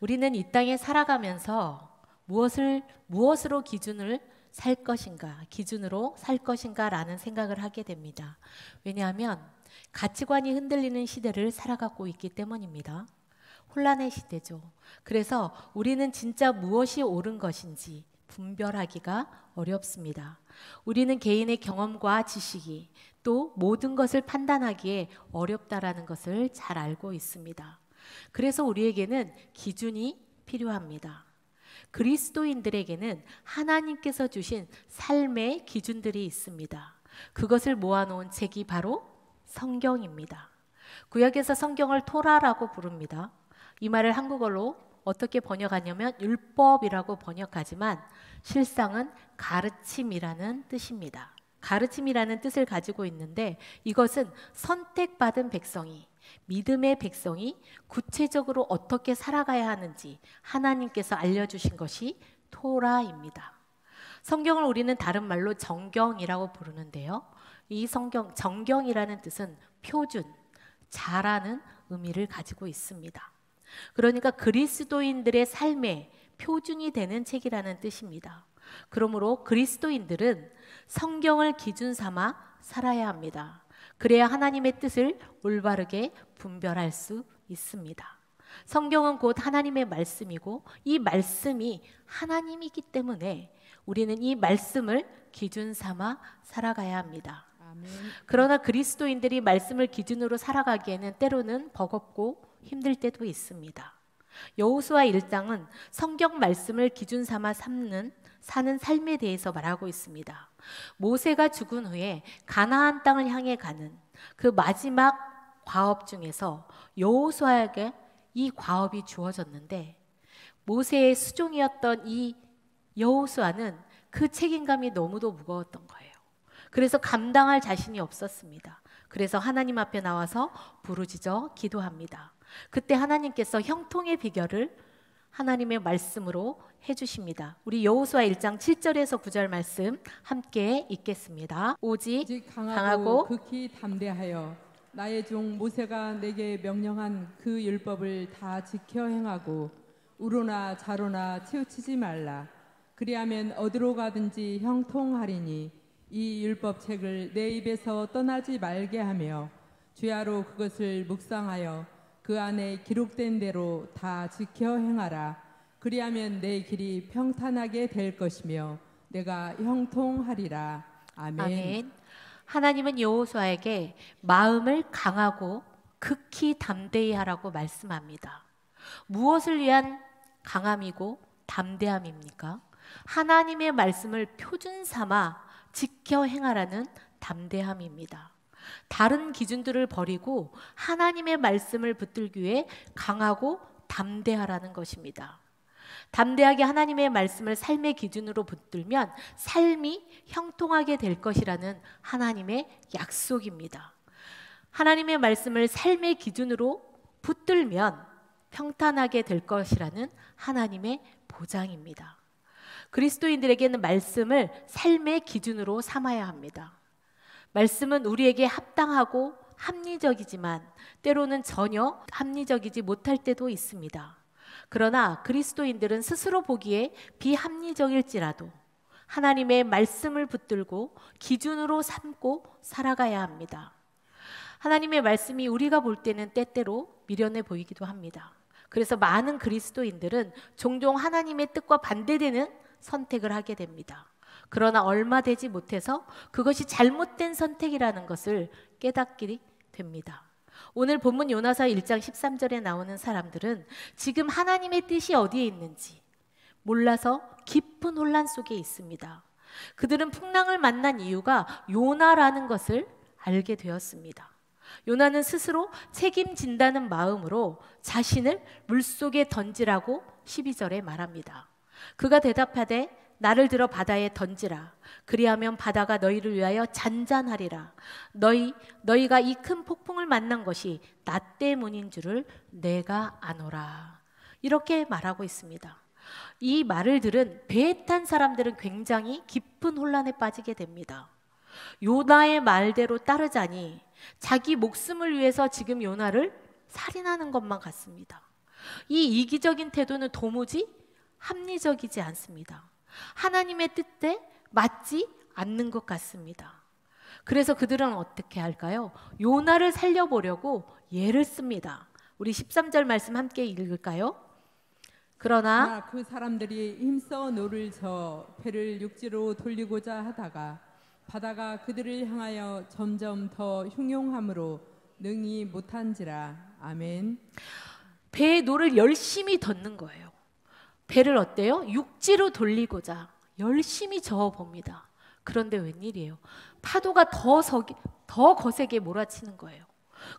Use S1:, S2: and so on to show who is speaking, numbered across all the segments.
S1: 우리는 이 땅에 살아가면서 무엇으로 기준으로 살 것인가라는 생각을 하게 됩니다. 왜냐하면 가치관이 흔들리는 시대를 살아가고 있기 때문입니다. 혼란의 시대죠. 그래서 우리는 진짜 무엇이 옳은 것인지 분별하기가 어렵습니다. 우리는 개인의 경험과 지식이 또 모든 것을 판단하기에 어렵다라는 것을 잘 알고 있습니다. 그래서 우리에게는 기준이 필요합니다. 그리스도인들에게는 하나님께서 주신 삶의 기준들이 있습니다. 그것을 모아놓은 책이 바로 성경입니다. 구약에서 성경을 토라라고 부릅니다. 이 말을 한국어로 어떻게 번역하냐면 율법이라고 번역하지만 실상은 가르침이라는 뜻입니다. 가르침이라는 뜻을 가지고 있는데 이것은 선택받은 백성이, 믿음의 백성이 구체적으로 어떻게 살아가야 하는지 하나님께서 알려주신 것이 토라입니다. 성경을 우리는 다른 말로 정경이라고 부르는데요. 이 정경이라는 뜻은 표준, 잘하는 의미를 가지고 있습니다. 그러니까 그리스도인들의 삶의 표준이 되는 책이라는 뜻입니다. 그러므로 그리스도인들은 성경을 기준 삼아 살아야 합니다. 그래야 하나님의 뜻을 올바르게 분별할 수 있습니다. 성경은 곧 하나님의 말씀이고 이 말씀이 하나님이기 때문에 우리는 이 말씀을 기준 삼아 살아가야 합니다. 아멘. 그러나 그리스도인들이 말씀을 기준으로 살아가기에는 때로는 버겁고 힘들 때도 있습니다. 여호수아 1장은 성경 말씀을 기준 삼아 사는 삶에 대해서 말하고 있습니다. 모세가 죽은 후에 가나안 땅을 향해 가는 그 마지막 과업 중에서 여호수아에게 이 과업이 주어졌는데 모세의 수종이었던 이 여호수아는 그 책임감이 너무도 무거웠던 거예요. 그래서 감당할 자신이 없었습니다. 그래서 하나님 앞에 나와서 부르짖어 기도합니다. 그때 하나님께서 형통의 비결을 하나님의 말씀으로 해주십니다. 우리 여호수아 1장 7절에서 9절 말씀 함께 읽겠습니다. 오직 강하고
S2: 극히 담대하여 나의 종 모세가 내게 명령한 그 율법을 다 지켜 행하고 우로나 좌로나 치우치지 말라. 그리하면 어디로 가든지 형통하리니 이 율법책을 내 입에서 떠나지 말게 하며 주야로 그것을 묵상하여 그 안에 기록된 대로 다 지켜 행하라. 그리하면 내 길이 평탄하게 될 것이며 내가 형통하리라. 아멘.
S1: 아멘. 하나님은 여호수아에게 마음을 강하고 극히 담대히 하라고 말씀합니다. 무엇을 위한 강함이고 담대함입니까? 하나님의 말씀을 표준 삼아 지켜 행하라는 담대함입니다. 다른 기준들을 버리고 하나님의 말씀을 붙들기 위해 강하고 담대하라는 것입니다. 담대하게 하나님의 말씀을 삶의 기준으로 붙들면 삶이 형통하게 될 것이라는 하나님의 약속입니다. 하나님의 말씀을 삶의 기준으로 붙들면 평탄하게 될 것이라는 하나님의 보장입니다. 그리스도인들에게는 말씀을 삶의 기준으로 삼아야 합니다. 말씀은 우리에게 합당하고 합리적이지만 때로는 전혀 합리적이지 못할 때도 있습니다. 그러나 그리스도인들은 스스로 보기에 비합리적일지라도 하나님의 말씀을 붙들고 기준으로 삼고 살아가야 합니다. 하나님의 말씀이 우리가 볼 때는 때때로 미련해 보이기도 합니다. 그래서 많은 그리스도인들은 종종 하나님의 뜻과 반대되는 선택을 하게 됩니다. 그러나 얼마 되지 못해서 그것이 잘못된 선택이라는 것을 깨닫게 됩니다. 오늘 본문 요나서 1장 13절에 나오는 사람들은 지금 하나님의 뜻이 어디에 있는지 몰라서 깊은 혼란 속에 있습니다. 그들은 풍랑을 만난 이유가 요나라는 것을 알게 되었습니다. 요나는 스스로 책임진다는 마음으로 자신을 물속에 던지라고 12절에 말합니다. 그가 대답하되 나를 들어 바다에 던지라. 그리하면 바다가 너희를 위하여 잔잔하리라. 너희가 이 큰 폭풍을 만난 것이 나 때문인 줄을 내가 아노라. 이렇게 말하고 있습니다. 이 말을 들은 배에 탄 사람들은 굉장히 깊은 혼란에 빠지게 됩니다. 요나의 말대로 따르자니 자기 목숨을 위해서 지금 요나를 살인하는 것만 같습니다. 이 이기적인 태도는 도무지 합리적이지 않습니다. 하나님의 뜻에 맞지 않는 것 같습니다. 그래서 그들은 어떻게 할까요? 요나를 살려보려고 예를 씁니다. 우리 13절 말씀 함께 읽을까요? 그러나
S2: 그 사람들이 힘써 노를 저 배를 육지로 돌리고자 하다가 바다가 그들을 향하여 점점 더 흉용함으로 능히 못한지라. 아멘.
S1: 배의 노를 열심히 젓는 거예요. 배를 어때요? 육지로 돌리고자 열심히 저어봅니다. 그런데 웬일이에요? 파도가 더 거세게 몰아치는 거예요.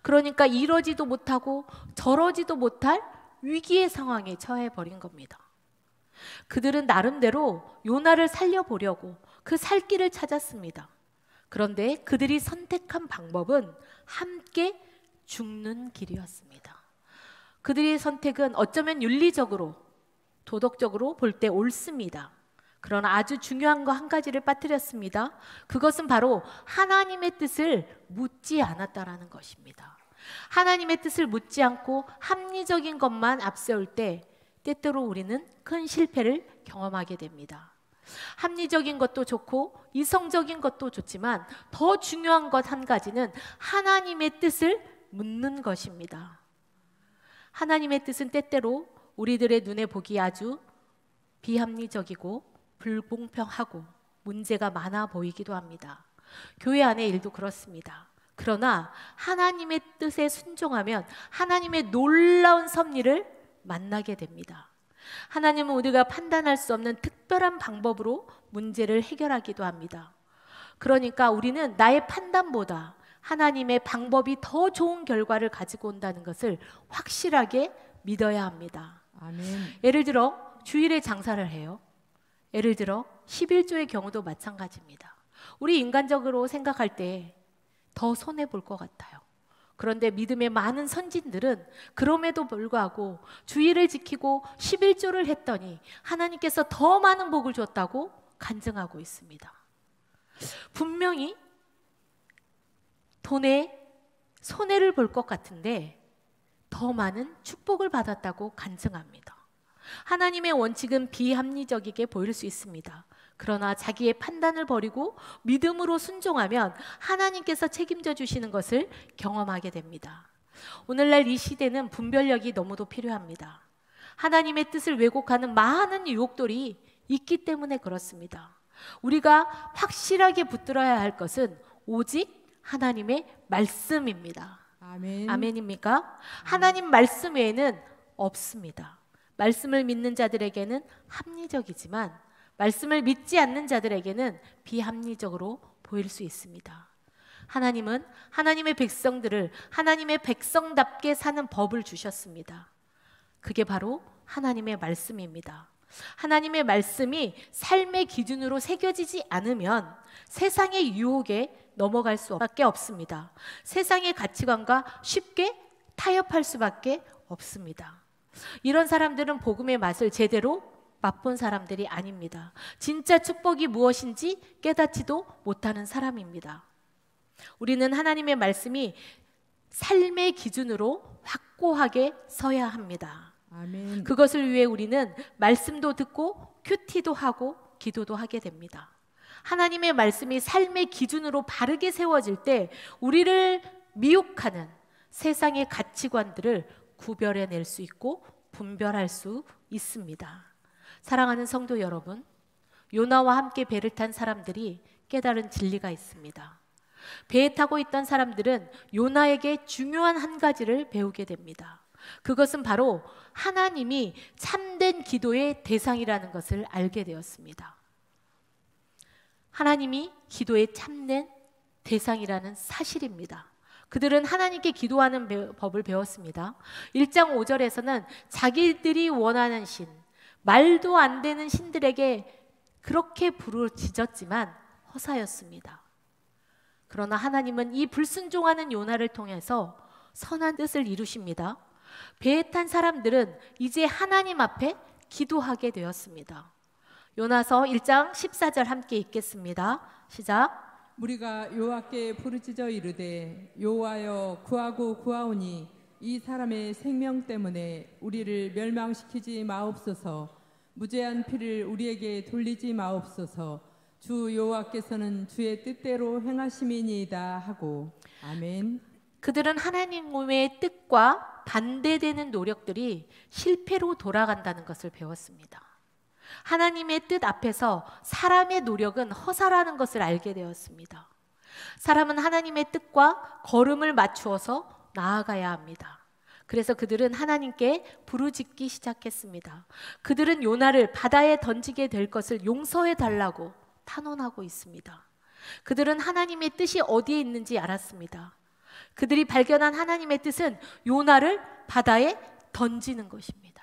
S1: 그러니까 이러지도 못하고 저러지도 못할 위기의 상황에 처해버린 겁니다. 그들은 나름대로 요나를 살려보려고 그 살 길을 찾았습니다. 그런데 그들이 선택한 방법은 함께 죽는 길이었습니다. 그들의 선택은 어쩌면 윤리적으로, 도덕적으로 볼 때 옳습니다. 그러나 아주 중요한 거 한 가지를 빠뜨렸습니다. 그것은 바로 하나님의 뜻을 묻지 않았다라는 것입니다. 하나님의 뜻을 묻지 않고 합리적인 것만 앞세울 때 때때로 우리는 큰 실패를 경험하게 됩니다. 합리적인 것도 좋고 이성적인 것도 좋지만 더 중요한 것 한 가지는 하나님의 뜻을 묻는 것입니다. 하나님의 뜻은 때때로 우리들의 눈에 보기 아주 비합리적이고 불공평하고 문제가 많아 보이기도 합니다. 교회 안의 일도 그렇습니다. 그러나 하나님의 뜻에 순종하면 하나님의 놀라운 섭리를 만나게 됩니다. 하나님은 우리가 판단할 수 없는 특별한 방법으로 문제를 해결하기도 합니다. 그러니까 우리는 나의 판단보다 하나님의 방법이 더 좋은 결과를 가지고 온다는 것을 확실하게 믿어야 합니다.
S2: 아멘.
S1: 예를 들어 주일에 장사를 해요. 예를 들어 11조의 경우도 마찬가지입니다. 우리 인간적으로 생각할 때 더 손해볼 것 같아요. 그런데 믿음의 많은 선진들은 그럼에도 불구하고 주일을 지키고 11조를 했더니 하나님께서 더 많은 복을 줬다고 간증하고 있습니다. 분명히 돈에 손해를 볼 것 같은데 더 많은 축복을 받았다고 간증합니다. 하나님의 원칙은 비합리적이게 보일 수 있습니다. 그러나 자기의 판단을 버리고 믿음으로 순종하면 하나님께서 책임져 주시는 것을 경험하게 됩니다. 오늘날 이 시대는 분별력이 너무도 필요합니다. 하나님의 뜻을 왜곡하는 많은 유혹들이 있기 때문에 그렇습니다. 우리가 확실하게 붙들어야 할 것은 오직 하나님의 말씀입니다.
S2: 아멘.
S1: 아멘입니까? 하나님 말씀 외에는 없습니다. 말씀을 믿는 자들에게는 합리적이지만 말씀을 믿지 않는 자들에게는 비합리적으로 보일 수 있습니다. 하나님은 하나님의 백성들을 하나님의 백성답게 사는 법을 주셨습니다. 그게 바로 하나님의 말씀입니다. 하나님의 말씀이 삶의 기준으로 새겨지지 않으면 세상의 유혹에 넘어갈 수밖에 없습니다. 세상의 가치관과 쉽게 타협할 수밖에 없습니다. 이런 사람들은 복음의 맛을 제대로 맛본 사람들이 아닙니다. 진짜 축복이 무엇인지 깨닫지도 못하는 사람입니다. 우리는 하나님의 말씀이 삶의 기준으로 확고하게 서야 합니다.
S2: 아멘.
S1: 그것을 위해 우리는 말씀도 듣고 큐티도 하고 기도도 하게 됩니다. 하나님의 말씀이 삶의 기준으로 바르게 세워질 때 우리를 미혹하는 세상의 가치관들을 구별해낼 수 있고 분별할 수 있습니다. 사랑하는 성도 여러분, 요나와 함께 배를 탄 사람들이 깨달은 진리가 있습니다. 배에 타고 있던 사람들은 요나에게 중요한 한 가지를 배우게 됩니다. 그것은 바로 하나님이 참된 기도의 대상이라는 것을 알게 되었습니다. 하나님이 기도의 참된 대상이라는 사실입니다. 그들은 하나님께 기도하는 법을 배웠습니다. 1장 5절에서는 자기들이 원하는 신, 말도 안 되는 신들에게 그렇게 부르짖었지만 허사였습니다. 그러나 하나님은 이 불순종하는 요나를 통해서 선한 뜻을 이루십니다. 배에 탄 사람들은 이제 하나님 앞에 기도하게 되었습니다. 요나서 1장 14절 함께 읽겠습니다. 시작.
S2: 우리가 여호와께 부르짖어 이르되 여호와여 구하고 구하오니 이 사람의 생명 때문에 우리를 멸망시키지 마옵소서. 무죄한 피를 우리에게 돌리지 마옵소서. 주 여호와께서는 주의 뜻대로 행하심이니이다 하고. 아멘.
S1: 그들은 하나님의 뜻과 반대되는 노력들이 실패로 돌아간다는 것을 배웠습니다. 하나님의 뜻 앞에서 사람의 노력은 허사라는 것을 알게 되었습니다. 사람은 하나님의 뜻과 걸음을 맞추어서 나아가야 합니다. 그래서 그들은 하나님께 부르짖기 시작했습니다. 그들은 요나를 바다에 던지게 될 것을 용서해 달라고 탄원하고 있습니다. 그들은 하나님의 뜻이 어디에 있는지 알았습니다. 그들이 발견한 하나님의 뜻은 요나를 바다에 던지는 것입니다.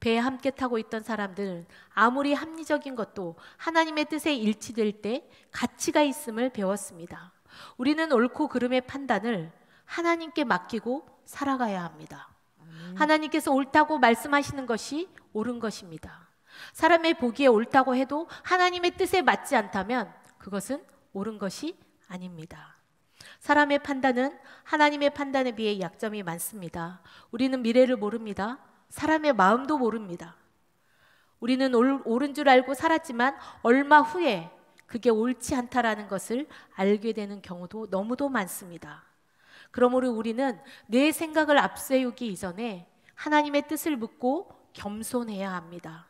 S1: 배에 함께 타고 있던 사람들은 아무리 합리적인 것도 하나님의 뜻에 일치될 때 가치가 있음을 배웠습니다. 우리는 옳고 그름의 판단을 하나님께 맡기고 살아가야 합니다. 하나님께서 옳다고 말씀하시는 것이 옳은 것입니다. 사람의 보기에 옳다고 해도 하나님의 뜻에 맞지 않다면 그것은 옳은 것이 아닙니다. 사람의 판단은 하나님의 판단에 비해 약점이 많습니다. 우리는 미래를 모릅니다. 사람의 마음도 모릅니다. 우리는 옳은 줄 알고 살았지만 얼마 후에 그게 옳지 않다라는 것을 알게 되는 경우도 너무도 많습니다. 그러므로 우리는 내 생각을 앞세우기 이전에 하나님의 뜻을 묻고 겸손해야 합니다.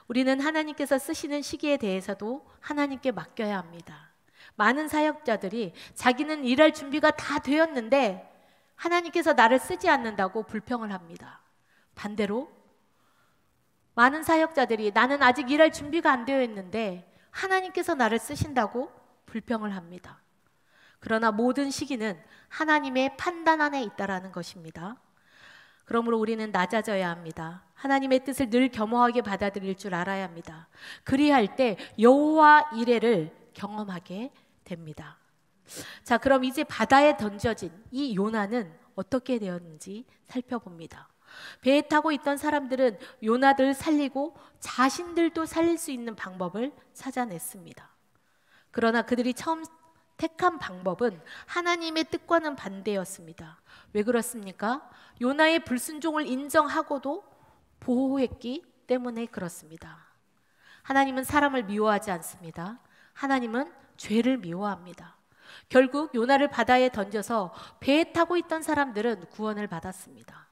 S1: 우리는 하나님께서 쓰시는 시기에 대해서도 하나님께 맡겨야 합니다. 많은 사역자들이 자기는 일할 준비가 다 되었는데 하나님께서 나를 쓰지 않는다고 불평을 합니다. 반대로 많은 사역자들이 나는 아직 일할 준비가 안 되어 있는데 하나님께서 나를 쓰신다고 불평을 합니다. 그러나 모든 시기는 하나님의 판단 안에 있다라는 것입니다. 그러므로 우리는 낮아져야 합니다. 하나님의 뜻을 늘 겸허하게 받아들일 줄 알아야 합니다. 그리할 때 여호와 이레를 경험하게 됩니다. 자, 그럼 이제 바다에 던져진 이 요나는 어떻게 되었는지 살펴봅니다. 배에 타고 있던 사람들은 요나를 살리고 자신들도 살릴 수 있는 방법을 찾아냈습니다. 그러나 그들이 처음 택한 방법은 하나님의 뜻과는 반대였습니다. 왜 그렇습니까? 요나의 불순종을 인정하고도 보호했기 때문에 그렇습니다. 하나님은 사람을 미워하지 않습니다. 하나님은 죄를 미워합니다. 결국 요나를 바다에 던져서 배에 타고 있던 사람들은 구원을 받았습니다.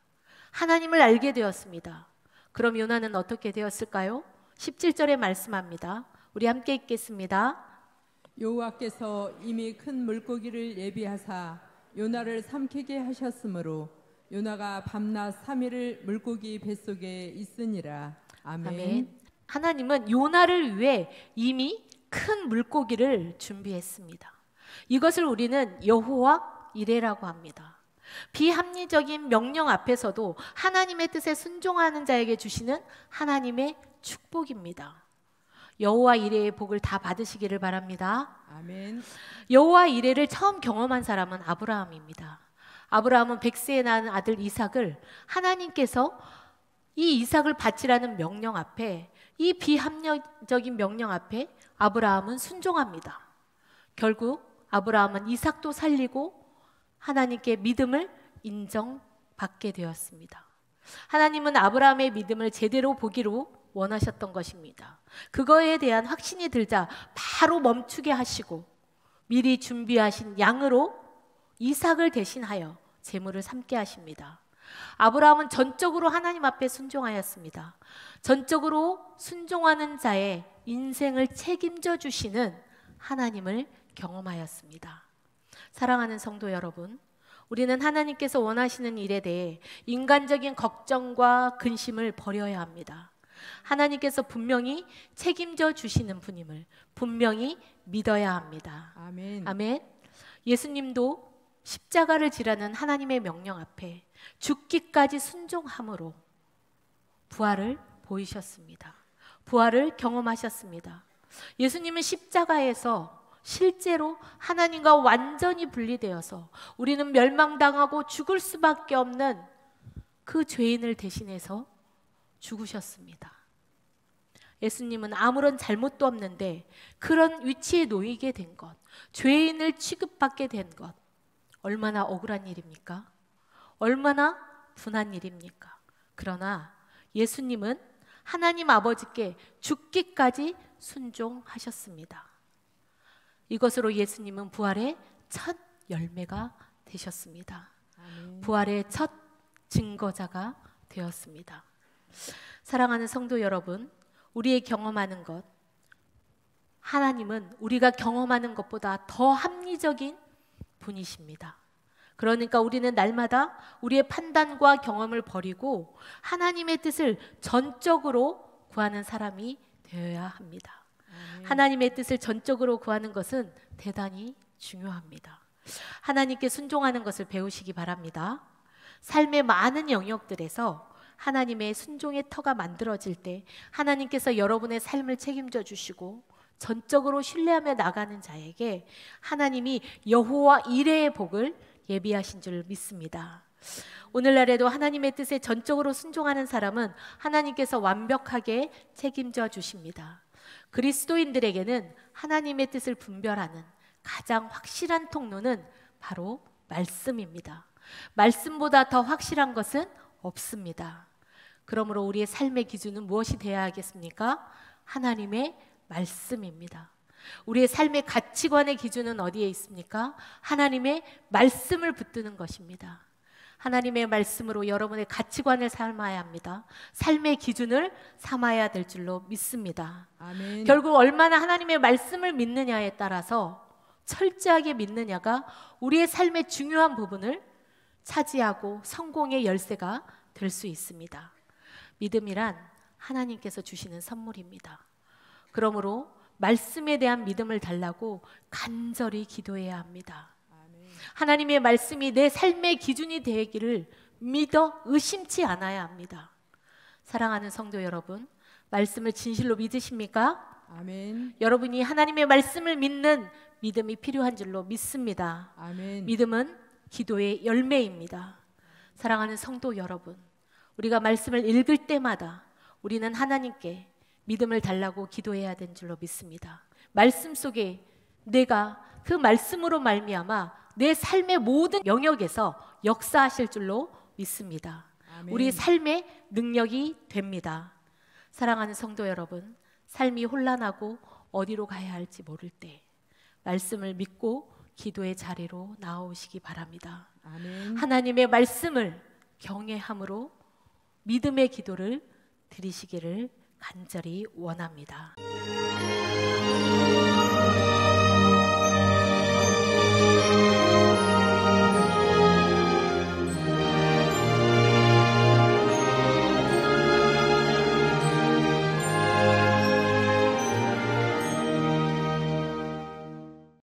S1: 하나님을 알게 되었습니다. 그럼 요나는 어떻게 되었을까요? 17절에 말씀합니다. 우리 함께 읽겠습니다.
S2: 여호와께서 이미 큰 물고기를 예비하사 요나를 삼키게 하셨으므로 요나가 밤낮 3일을 물고기 뱃속에 있으니라. 아멘.
S1: 아멘. 하나님은 요나를 위해 이미 큰 물고기를 준비했습니다. 이것을 우리는 여호와 이레라고 합니다. 비합리적인 명령 앞에서도 하나님의 뜻에 순종하는 자에게 주시는 하나님의 축복입니다. 여호와 이레의 복을 다 받으시기를 바랍니다.
S2: 아멘.
S1: 여호와 이레를 처음 경험한 사람은 아브라함입니다. 아브라함은 100세에 낳은 아들 이삭을 하나님께서 이 이삭을 바치라는 명령 앞에, 이 비합리적인 명령 앞에 아브라함은 순종합니다. 결국 아브라함은 이삭도 살리고 하나님께 믿음을 인정받게 되었습니다. 하나님은 아브라함의 믿음을 제대로 보기로 원하셨던 것입니다. 그거에 대한 확신이 들자 바로 멈추게 하시고 미리 준비하신 양으로 이삭을 대신하여 제물을 삼게 하십니다. 아브라함은 전적으로 하나님 앞에 순종하였습니다. 전적으로 순종하는 자의 인생을 책임져 주시는 하나님을 경험하였습니다. 사랑하는 성도 여러분, 우리는 하나님께서 원하시는 일에 대해 인간적인 걱정과 근심을 버려야 합니다. 하나님께서 분명히 책임져 주시는 분임을 분명히 믿어야 합니다.
S2: 아멘.
S1: 아멘. 예수님도 십자가를 지라는 하나님의 명령 앞에 죽기까지 순종함으로 부활을 보이셨습니다. 부활을 경험하셨습니다. 예수님은 십자가에서 실제로 하나님과 완전히 분리되어서 우리는 멸망당하고 죽을 수밖에 없는 그 죄인을 대신해서 죽으셨습니다. 예수님은 아무런 잘못도 없는데 그런 위치에 놓이게 된 것, 죄인을 취급받게 된 것, 얼마나 억울한 일입니까? 얼마나 분한 일입니까? 그러나 예수님은 하나님 아버지께 죽기까지 순종하셨습니다. 이것으로 예수님은 부활의 첫 열매가 되셨습니다.
S2: 아멘.
S1: 부활의 첫 증거자가 되었습니다. 사랑하는 성도 여러분, 우리의 경험하는 것, 하나님은 우리가 경험하는 것보다 더 합리적인 분이십니다. 그러니까 우리는 날마다 우리의 판단과 경험을 버리고 하나님의 뜻을 전적으로 구하는 사람이 되어야 합니다. 하나님의 뜻을 전적으로 구하는 것은 대단히 중요합니다. 하나님께 순종하는 것을 배우시기 바랍니다. 삶의 많은 영역들에서 하나님의 순종의 터가 만들어질 때 하나님께서 여러분의 삶을 책임져 주시고 전적으로 신뢰하며 나가는 자에게 하나님이 여호와 이레의 복을 예비하신 줄 믿습니다. 오늘날에도 하나님의 뜻에 전적으로 순종하는 사람은 하나님께서 완벽하게 책임져 주십니다. 그리스도인들에게는 하나님의 뜻을 분별하는 가장 확실한 통로는 바로 말씀입니다. 말씀보다 더 확실한 것은 없습니다. 그러므로 우리의 삶의 기준은 무엇이 되어야 하겠습니까? 하나님의 말씀입니다. 우리의 삶의 가치관의 기준은 어디에 있습니까? 하나님의 말씀을 붙드는 것입니다. 하나님의 말씀으로 여러분의 가치관을 삼아야 합니다. 삶의 기준을 삼아야 될 줄로 믿습니다.
S2: 아멘.
S1: 결국 얼마나 하나님의 말씀을 믿느냐에 따라서 철저하게 믿느냐가 우리의 삶의 중요한 부분을 차지하고 성공의 열쇠가 될 수 있습니다. 믿음이란 하나님께서 주시는 선물입니다. 그러므로 말씀에 대한 믿음을 달라고 간절히 기도해야 합니다. 하나님의 말씀이 내 삶의 기준이 되기를 믿어 의심치 않아야 합니다. 사랑하는 성도 여러분, 말씀을 진실로 믿으십니까?
S2: 아멘.
S1: 여러분이 하나님의 말씀을 믿는 믿음이 필요한 줄로 믿습니다.
S2: 아멘.
S1: 믿음은 기도의 열매입니다. 사랑하는 성도 여러분, 우리가 말씀을 읽을 때마다 우리는 하나님께 믿음을 달라고 기도해야 되는 줄로 믿습니다. 말씀 속에 내가 그 말씀으로 말미암아 내 삶의 모든 영역에서 역사하실 줄로 믿습니다.
S2: 아멘.
S1: 우리 삶의 능력이 됩니다. 사랑하는 성도 여러분, 삶이 혼란하고 어디로 가야 할지 모를 때 말씀을 믿고 기도의 자리로 나오시기 바랍니다.
S2: 아멘.
S1: 하나님의 말씀을 경외함으로 믿음의 기도를 드리시기를 간절히 원합니다.